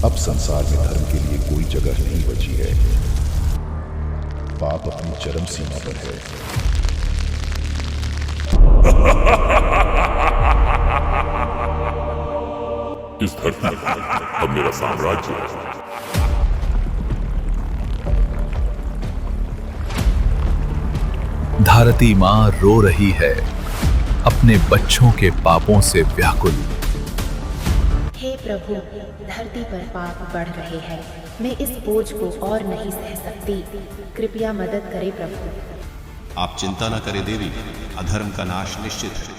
अब संसार में धर्म के लिए कोई जगह नहीं बची है। पाप अपनी चरम सीमा पर है। इस धरती अब मेरा साम्राज्य है। धरती माँ रो रही है, अपने बच्चों के पापों से व्याकुल। हे प्रभु, धरती पर पाप बढ़ रहे हैं। मैं इस बोझ को और नहीं सह सकती। कृपया मदद करें प्रभु। आप चिंता न करें देवी, अधर्म का नाश निश्चित है।